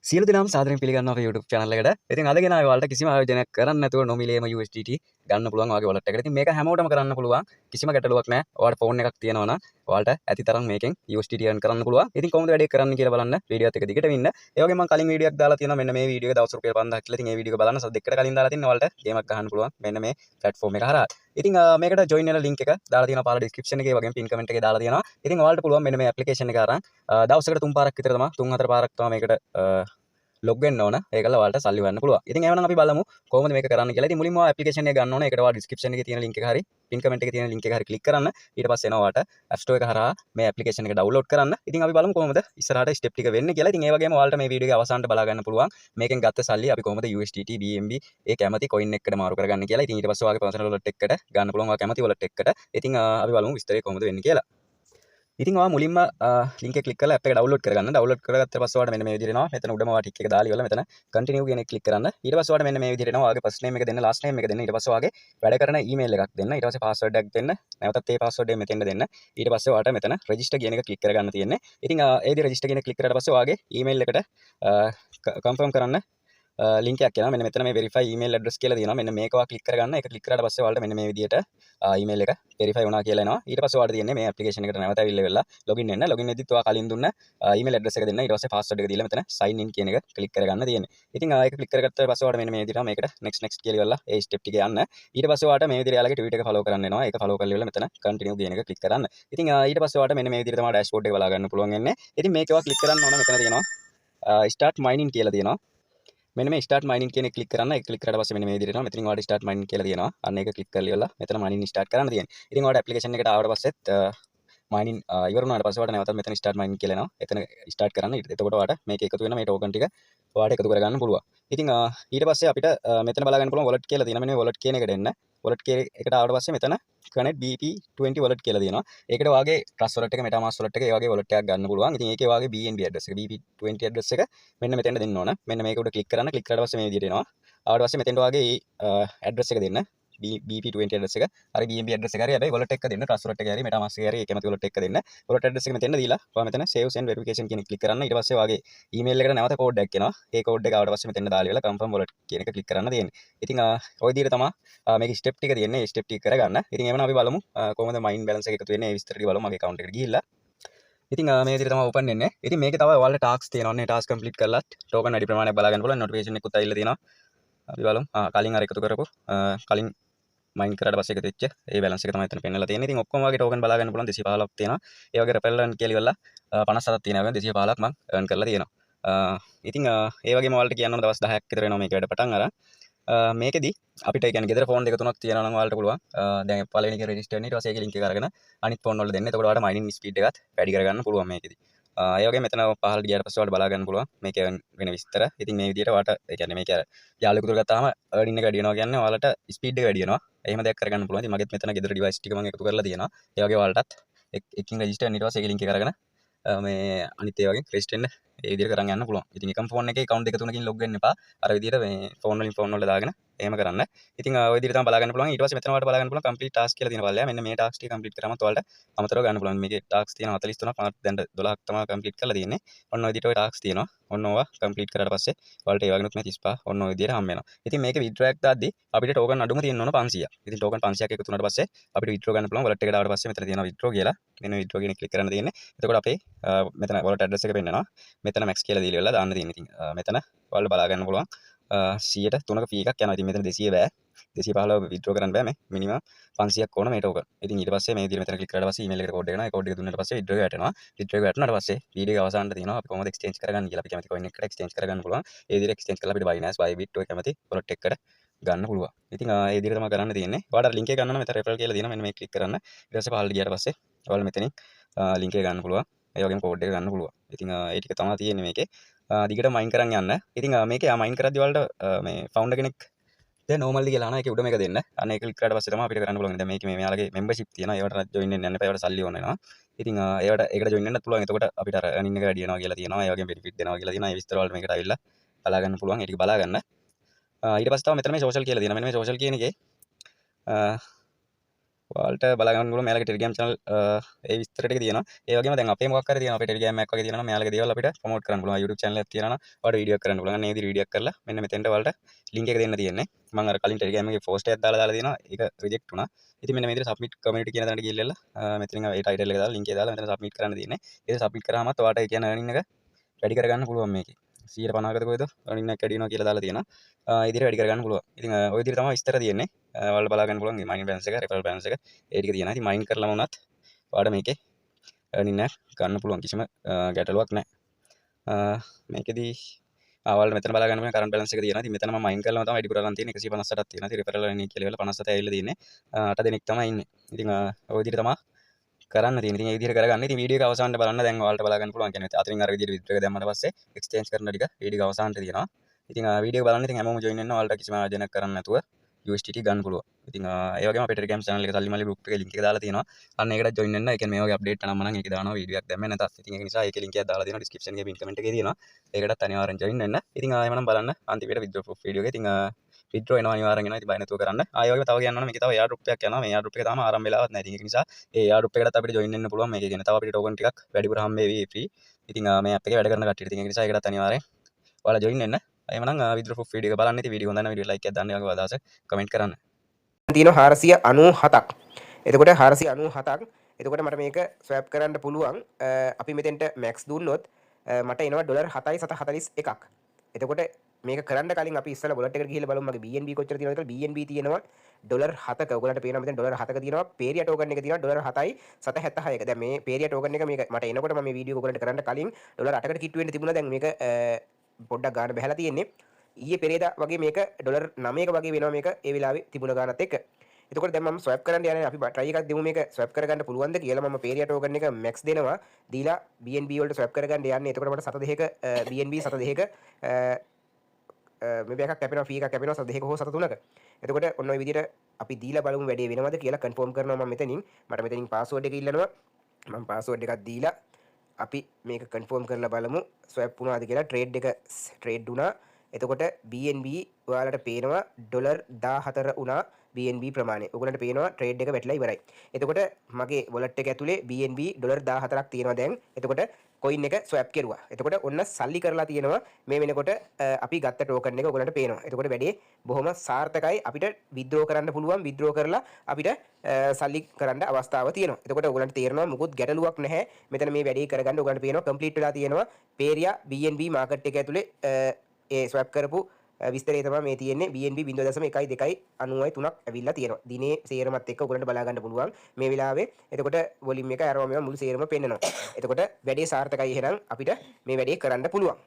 සියලු දෙනාම සාදරයෙන් පිළිගන්නවා අපේ YouTube channel එකට. ඉතින් අද ගෙන ආවේ ඔයාලට කිසිම ආයෝජනයක් කරන්න නැතුව නොමිලේම USDT ගන්න පුළුවන් ඔයාගේ wallet එකට. ඉතින් මේක හැමෝටම කරන්න පුළුවන්. කිසිම ගැටලුවක් නැහැ. ඔයාලට phone එකක් තියෙනවා නම් ඔයාලට ඇති තරම් මේකෙන් USDT earn කරන්න පුළුවන්. ඉතින් කොහොමද වැඩේ කරන්න කියලා බලන්න වීඩියෝත් එක දිගට ඉන්න. ඒ වගේම මම කලින් වීඩියෝ එකක් දාලා තියෙනවා. මෙන්න මේ වීඩියෝ එක දවස් රුපියල් 5000ක් කියලා. ඉතින් මේ වීඩියෝ එක බලන්න සද්ද එකට කලින් දාලා තින්න ඔයාලට ගේම් එකක් ගහන්න පුළුවන්. මෙන්න මේ platform එක හරහා. ඉතින් මේකට join වෙන link එක දාලා තියෙනවා පාර description එකේ වගේම pin comment එකේ දාලා තියෙනවා. ඉතින් ඔයාලට පුළුවන් මෙන්න මේ application එක අරන් දවසකට 3 පාරක් විතර තමයි 3-4 පාරක් තමයි මේකට log වෙන්න ඕන. ඒකල ඔයාලට සල්ලි වන්න පුළුවන්. ඉතින් එහෙනම් අපි බලමු කොහොමද මේක කරන්න කියලා. ඉතින් මුලින්ම ඔයා application එක ගන්න ඕනේ. ඒකට ඔයා description එකේ තියෙන link එක හරි pin comment එකේ තියෙන link එක හරි click කරන්න. ඊට පස්සේ එනවා ඔයාලට App Store එක හරහා මේ application එක download කරන්න. ඉතින් අපි බලමු කොහොමද ඉස්සරහට step ටික වෙන්නේ කියලා. ඉතින් ඒ වගේම ඔයාලට මේ වීඩියෝ එක අවසානට බලා ගන්න පුළුවන්. මේකෙන් ගත්ත සල්ලි අපි කොහොමද USDT BNB ඒ කැමති coin එකකට මාරු කරගන්න කියලා. ඉතින් ඊට පස්සේ ඔයාගේ personal wallet එකකට ගන්න පුළුවන් ඔයා කැමති wallet එකකට. ඉතින් අපි බලමු විස්තරය කොහොමද වෙන්නේ කියලා. ඉතින් ඔයා මුලින්ම link එක click කරලා app එක download කරගන්න. download කරගත්ත පස්සේ ඔයාලට මෙන්න මේ විදිහට එනවා. මෙතන උඩම ඔයා tick එක දාලා ඉවරලා මෙතන continue කියන එක click කරන්න. ඊට පස්සේ ඔයාලට මෙන්න මේ විදිහට එනවා. ඔයාගේ first name එක දෙන්න, last name එක දෙන්න. ඊට පස්සේ ඔයාගේ වැඩ කරන email එකක් දෙන්න. ඊට පස්සේ password එකක් දෙන්න. නැවතත් ඒ password එක මෙතෙන්ට දෙන්න. ඊට පස්සේ ඔයාලට මෙතන register කියන එක click කරගන්න තියෙන්නේ. ඉතින් ඒ විදිහට register කියන එක click කරලා පස්සේ ඔයාගේ email එකට confirm කරන්න link එකක් එනවා. මෙන්න මෙතන මේ verify email address කියලා තියෙනවා. මෙන්න මේක ඔයා click කරගන්න. ඒක click කරාට පස්සේ ඔයාලට මෙන්න මේ විදිහට email එක verify වුණා කියලා එනවා. ඊට පස්සේ ඔයාලට තියෙන්නේ මේ application එකට නැවත ඇවිල්ලා වෙලා login වෙන්න. login වෙද්දිත් ඔයා කලින් දුන්න email address එක දෙන්න. ඊට පස්සේ password එක දීලා මෙතන sign in කියන එක click කරගන්න තියෙන්නේ. ඉතින් ඒක click කරගත්ත පස්සේ ඔයාලට මෙන්න මේ විදිහට මේකට next කියලා ඉවරලා ඒ step ටික යන්න. ඊට පස්සේ ඔයාලට මේ විදිහට යාලගේ tweet එක follow කරන්න වෙනවා. ඒක follow කරලා ඉවරලා මෙතන continue කියන එක click කරන්න. ඉතින් ඊට පස්සේ ඔයාලට මෙන්න මේ විදිහට තමයි dashboard එක බලා ගන්න පුළුවන් වෙන්නේ. ඉතින් මේක ඔයා click කරන්න ඕන මෙතන තියෙනවා start mining කියලා තියෙනවා. මෙන්න මේ start mining කියන එක click කරන්න. ඒක click කරාට පස්සේ මෙන්න මේ විදිහට එනවා. මෙතනින් ඔයාලට start mining කියලා තියෙනවා. අන්න ඒක click කරලා ඉවරලා මෙතන mining start කරන්න තියෙන්නේ. ඉතින් ඔයාලට application එකට ආවට පස්සෙත් mining ඉවර වුණාට පස්සේ ඔයාලට නැවතත් මෙතන start mining කියලා එනවා. එතන start කරන්න. එතකොට ඔයාලට මේක එකතු වෙන මේ token ටික ඔයාලට එකතු කරගන්න පුළුවන්. ඉතින් ඊට පස්සේ අපිට මෙතන බලා ගන්න පුළුවන් wallet කියලා තියෙනවා. මෙන්න මේ wallet කියන එකට එන්න. wallet එකට ආවට පස්සේ මෙතන connect BP20 wallet කියලා තියෙනවා. ඒකට ඔයාගේ trust wallet එක metamask wallet එක ඒ වගේ wallet එකක් ගන්න පුළුවන්. ඉතින් ඒකේ ඔයාගේ BNB address එක BP20 address එක මෙන්න මෙතෙන්ට දෙන්න ඕන. මෙන්න මේක උඩ click කරන්න. click කරාට පස්සේ මේ විදිහට එනවා. ආවට පස්සේ මෙතෙන්ට ඔයාගේ address එක දෙන්න. BP20 address එක හරි BNB address එක හරි හැබැයි wallet එක දෙන්න trust wallet එක හරි metamask එක හරි ඒ කැමති wallet එක දෙන්න. wallet address එක මෙතෙන්ට දීලා ඔයා මෙතන save send verification කියන එක click කරන්න. ඊට පස්සේ ඔයාගේ email එකට නැවත code එකක් එනවා. ඒ code එක ආවට පස්සේ මෙතෙන්ට දාලා ඉවරලා confirm wallet කියන එක click කරන්න තියෙන්නේ. ඉතින් ඔය විදිහට තමයි මේක step ටික තියෙන්නේ. මේ step ටික කරගන්න. ඉතින් එවනම් අපි බලමු කොහොමද mine balance එක එකතු වෙන්නේ. ඒ විස්තර ටික බලමු මගේ account එකට ගිහිල්ලා. ඉතින් මේ විදිහට තමයි open වෙන්නේ. ඉතින් මේකේ තව ඔයාලට tasks තියෙනවා. මේ task complete කරලා token වැඩි ප්‍රමාණයක් බලා ගන්න පුළුවන්. notification එකකුත් ඇවිල්ලා තියෙනවා. අපි බලමු. කලින් අර එකතු කරපු කලින් මයින් කරාට පස්සේ එකතු වෙච්ච ඒ බැලන්ස් එක තමයි එතන පෙන්නලා තියෙන්නේ. ඉතින් ඔක්කොම වගේ ටෝකන් බලා ගන්න පුළුවන් 215ක් තියෙනවා. ඒ වගේ රෙපෙල් earn කියලා ඉවරලා 57ක් තියෙනවා. 215ක් මම earn කරලා තියෙනවා. ඉතින් ඒ වගේම ඔයාලට කියන්න ඕන දවස් 10ක් විතර වෙනවා මේක වැඩ පටන් අරන්. මේකෙදි අපිට කියන්නේ ගෙදර ෆෝන් දෙක තුනක් තියෙනවා නම් ඔයාලට පුළුවන්. දැන් පළවෙනි එක රෙජිස්ටර් වෙන්න ඊට පස්සේ ඒකේ ලින්ක් එක අරගෙන අනිත් ෆෝන් වල දෙන්න. එතකොට ඔයාලට මයිනින් ස්පීඩ් එකත් වැඩි කරගන්න පුළුවන් මේකෙදි. ඒ වගේ මෙතන පහළට ගියාට පස්සේ ඔයාලට බලා ගන්න පුළුවන් මේක වෙන විස්තර. ඉතින් මේ විදිහට ඔයාලට ඒ කියන්නේ මේක යාළුවෙකු තුර ගත්තාම earning එක වැඩි වෙනවා කියන්නේ ඔයාලට ස්පීඩ් එක වැඩි වෙනවා. එහෙම දෙයක් කරගන්න පුළුවන්. ඉතින් මගෙත් මෙතන ගෙදර ඩිවයිස් ටික මම එකතු කරලා තියෙනවා. ඒ වගේ ඔයාලටත් එකකින් රෙජිස්ටර් ඊට පස්සේ ඒකේ ලින්ක් එක අරගෙන මේ අනිත් ඒ වගේ රෙජිස්ටර් වෙන්න ඒ විදිහට කරන් යන්න පුළුවන්. ඉතින් එකම ෆෝන් එකේ account දෙක තුනකින් log වෙන්න එපා. අර විදිහට මේ ෆෝන් වල දාගෙන එහෙම කරන්න. ඉතින් ඔය විදිහට තමයි බලා ගන්න පුළුවන්. ඊට පස්සේ මෙතන ඔයාලට බලා ගන්න පුළුවන් complete task කියලා තියෙන පල්ලෙයා. මෙන්න මේ task ටික complete කරාම ඔයාලට අමතරව ගන්න පුළුවන්. මේකේ task තියෙනවා 43ක්. මම දැන් 12ක් තමයි complete කරලා තියෙන්නේ. ඔන්න ඔය විදිහට ඔය task තියෙනවා. ඔන්න ඕවා complete කරාට පස්සේ ඔයාලට ඒ වගේනුත් මේ 35 ඔන්න ඔය විදිහට හම්බ වෙනවා. ඉතින් මේකේ withdraw එකක් දාද්දි අපිට token අඩුම තියෙන්න ඕන 500ක්. ඉතින් token 500ක් එකතු වුණාට පස්සේ අපිට withdraw ගන්න පුළුවන්. wallet එකට ආවට පස්සේ මෙතන තියෙනවා withdraw කියලා. මෙන්න withdraw කියන එක click කරන්න තියෙන්නේ. එතකොට අපේ මෙතන wallet address එක පෙන්නනවා. මෙතන max කියලා දීලා වෙලා දාන්න තියෙන්නේ. ඉතින් මෙතන ඔයාලට බලා ගන්න පුළුවන් 100ට 3ක fee එකක් යනවා. ඉතින් මෙතන 200 බෑ. 215 withdraw කරන්න බෑ මේ minimum 500ක් ඕන මේ token. ඉතින් ඊට පස්සේ මේ විදිහට මෙතන click කරලා පස්සේ email එකට code එක එනවා. ඒ code එක දුන්නාට පස්සේ withdraw එක වැටෙනවා. withdraw එක වැටුණාට පස්සේ video එක අවසානට තියෙනවා අපි කොහොමද exchange කරගන්නේ කියලා. අපි කැමති coin එකකට exchange කරගන්න පුළුවන්. ඒ විදිහට exchange කරලා අපිට Binance, Bybit ඔය කැමති wallet එකකට ගන්න පුළුවන්. ඉතින් ඒ විදිහට තමයි කරන්න තියෙන්නේ. ඔයාලට link එක ගන්න නම් මෙතන referral කියලා දෙනවා. මෙන්න මේක click කරන්න. ඊට පස්සේ පහළට ගියාට පස්සේ ඔයාලා මෙතනින් link එක ගන්න පුළුවන්. ඒ වගේම code එක ගන්න පුළුවන්. ඉතින් ඒ ටික තමයි තියෙන්නේ මේකේ. දිගට මයින් කරන් යන්න. ඉතින් මේකේ මයින් කරද්දි වලට මේ ෆවුන්ඩර් කෙනෙක් දැන් normally කියලා අහනවා. ඒකේ උඩ මේක දෙන්න. අන්න ඒක ක්ලික් කරාට පස්සේ තමයි අපිට කරන්න පුළුවන්. දැන් මේකේ මේ මෙයාලගේ membership තියෙනවා. ඒවට join වෙන්න යන්න එපා. ඒවට සල්ලි ඕන වෙනවා. ඉතින් ඒකට join වෙන්නත් පුළුවන්. එතකොට අපිට අර earning එක වැඩි වෙනවා කියලා තියෙනවා. ඒ වගේම benefit දෙනවා කියලා තියෙනවා. ඒ විස්තර වලට මේකට ආවිල්ලා බලා ගන්න පුළුවන්. ඒ ටික බලා ගන්න. ඊට පස්සේ තමයි මෙතන මේ social කියලා තියෙනවා. මෙන්න මේ social කියන එකේ ඔයාලට බලා ගන්න පුළුවන් මෙයාලගේ Telegram channel ඒ විස්තර ටික තියෙනවා. ඒ වගේම දැන් අපේ මොකක් හරි තියෙනවා අපේ Telegram එකක් වගේ තියෙනවා නම් මෙයාලගේ දේවල් අපිට ප්‍රොමෝට් කරන්න පුළුවන්. YouTube channel එකක් තියෙනවා නම් ඔයාලට වීඩියෝ කරන්න පුළුවන්. අන්න ඒ විදිහට වීඩියෝ කරලා මෙන්න මෙතෙන්ට ඔයාලට link එක දෙන්න තියෙන්නේ. මම අර කලින් Telegram එකේ post එකක් දාලා තියෙනවා. ඒක reject වුණා. ඉතින් මෙන්න මේ විදිහට submit community කියන තැනට ගිහිල්ලා මෙතනින් ඒ title එක දාලා link එක දාලා මෙතන submit කරන්න තියෙන්නේ. ඒක submit කරාමත් ඔයාලට ඒ කියන්නේ earning එක වැඩි කරගන්න පුළුවන් මේකේ. 150කට කොහෙද earning එකක් වැඩි වෙනවා කියලා දාලා තියෙනවා. ඒ විදිහට වැඩි කරගන්න පුළුවන්. ඉතින් ඔය විදිහට තමයි විස්තර තියෙන්නේ. ඔයාලට බලා ගන්න පුළුවන් මයින් බැලන්ස් එක, referral balance එක ඒ ටික තියෙනවා. ඉතින් මයින් කරලම වුණත් ඔයාලට මේකේ earning එක ගන්න පුළුවන්. කිසිම ගැටලුවක් නැහැ. මේකෙදී ඔයාලට මෙතන බලා ගන්න පුළුවන් current balance එක තියෙනවා. ඉතින් මෙතන මම මයින් කරලම තමයි වැඩි කරලා තියෙන්නේ. 158ක් තියෙනවා. ඉතින් referral earning කියලා වෙලා 57 ඇවිල්ලා තියෙන්නේ. 8 දෙනෙක් තමයි ඉන්නේ. ඉතින් ඔය විදිහට තමයි කරන්න තියෙන්නේ. ඉතින් ඒ විදිහට කරගන්න. ඉතින් වීඩියෝ එක අවසානට බලන්න දැන් ඔයාලට බලා ගන්න පුළුවන්. කියන්නේ අතරින් අර විදිහට විතර එක දැම්මට පස්සේ exchange කරන ටික වීඩියෝ එක අවසානට තියෙනවා. ඉතින් වීඩියෝ එක බලන්න ඉතින් හැමෝම join වෙන්න ඔයාලට කිසිම ආයෝජනයක් කරන්න නැතුව USDT ගන්න පුළුවන්. ඉතින් ඒ වගේම අපේ Telegram channel එක සල්ලි මල්ලි group එකේ link එක දාලා තියෙනවා. අන්න ඒකට join වෙන්න. ඒ කියන්නේ මේ වගේ update නම් මම ඒක දානවා වීඩියෝ එකක් දැම්මේ නැතත්. ඉතින් ඒක නිසා ඒකේ link එකක් දාලා තියෙනවා description එකේ pin comment එකේ තියෙනවා. ඒකටත් අනිවාර්යෙන් join වෙන්න. ඉතින් ආයෙම නම් බලන්න අන්තිමට withdraw proof video එක. ඉතින් withdraw එනවා අනිවාර්යෙන් එනවා. ඉතින් බය නැතුව කරන්න. ආයෙ වගේ තව කියන්න ඕනේ මේකේ තව airdrop එකක් යනවා. මේ airdrop එක තාම ආරම්භ වෙලාවත් නැහැ. ඉතින් ඒක නිසා ඒ airdrop එකකට අපිට join වෙන්න පුළුවන්. මේකේ කියන තව අපිට token ටිකක් වැඩිපුර හම්බෙවි free. ඉතින් මේ app එකේ වැඩ කරන කට්ටියට ඉතින් ඒක නිසා ඒකටත් අනිවාර්යෙන් ඔයාලා join වෙන්න. එහෙමනම් withdraw proof video එක බලන්න. ඉතින් video හොඳ නම් video like එකක් දාන්න. ඒ වගේ අදහස comment කරන්න. තියෙනවා 497ක්. එතකොට 497ක්. එතකොට මට මේක ස්වැප් කරන්න පුළුවන්. අපි මෙතෙන්ට max දුන්නොත් මට එනවා $7.41ක්. එතකොට මේක කරන්න කලින් අපි ඉස්සලා wallet එකට ගිහිල්ලා බලමු මගේ BNB කොච්චර තියෙනවද කියලා. BNB තියෙනවා $7ක. ඔයගලන්ට පේනවා මෙතන $7ක තියෙනවා. Paria token එක තියෙනවා $7.76ක. දැන් මේ Paria token එක මේක මට එනකොට මම මේ වීඩියෝ ඔයගලන්ට කරන්න කලින් $8කට කිට්ටු වෙන්න තිබුණා. දැන් මේක පොඩ්ඩක් ගන්න බහැලා තියෙන්නේ. ඊයේ පෙරේදා වගේ මේක $9ක වගේ වෙනවා මේක ඒ වෙලාවේ තිබුණ ගානත් එක්ක. එතකොට දැන් මම ස්වැප් කරන්න යන්නේ අපි try එකක් දෙමු මේක ස්වැප් කරගන්න පුළුවන්ද කියලා. මම Paria token එක max දෙනවා දීලා BNB වලට ස්වැප් කරගන්න යන්නේ. එතකොට මට 7.2ක BNB 7.2ක මේ එකක් කැපෙනවා ෆී එකක් කැපෙනවා 7.2ක හෝ 7.3ක. එතකොට ඔන්න ඔය විදිහට අපි දීලා බලමු වැඩේ වෙනවද කියලා කන්ෆර්ම් කරනවා මම මෙතනින්. මට මෙතනින් පාස්වර්ඩ් එක ඉල්ලනවා. මම පාස්වර්ඩ් එකක් දීලා අපි මේක කන්ෆර්ම් කරලා බලමු ස්වැප් වුණාද කියලා. ට්‍රේඩ් එක ට්‍රේඩ් වුණා. එතකොට BNB ඔයාලට පේනවා $14 වුණා BNB ප්‍රමාණය. ඔයගලන්ට පේනවා ට්‍රේඩ් එක වැටලා ඉවරයි. එතකොට මගේ wallet එක ඇතුලේ BNB $14ක් තියෙනවා දැන්. එතකොට coin එක swap කෙරුවා. එතකොට ඔන්න සල්ලි කරලා තියෙනවා මේ වෙනකොට අපි ගත්ත token එක ඔයගලන්ට පේනවා. එතකොට වැඩේ බොහොම සාර්ථකයි. අපිට withdraw කරන්න පුළුවන්. withdraw කරලා අපිට සල්ලි කරන්න අවස්ථාව තියෙනවා. එතකොට ඔයගලන්ට තේරෙනවා මුකුත් ගැටලුවක් නැහැ. මෙතන මේ වැඩේ කරගන්න ඔයගලන්ට පේනවා complete වෙලා තියෙනවා. Paria BNB market එක ඇතුලේ ඒ ස්වැප් කරපු විස්තරය තමයි මේ තියෙන්නේ. BNB 0.1293ක් ඇවිල්ලා තියෙනවා. දිනේ සේරමත් එක්ක ඔයගලන්ට බලා ගන්න පුළුවන් මේ වෙලාවේ. එතකොට වොලියුම් එක අරවම මුළු සේරම පෙන්නනවා. එතකොට වැඩේ සාර්ථකයි. එහෙනම් අපිට මේ වැඩේ කරන්න පුළුවන්.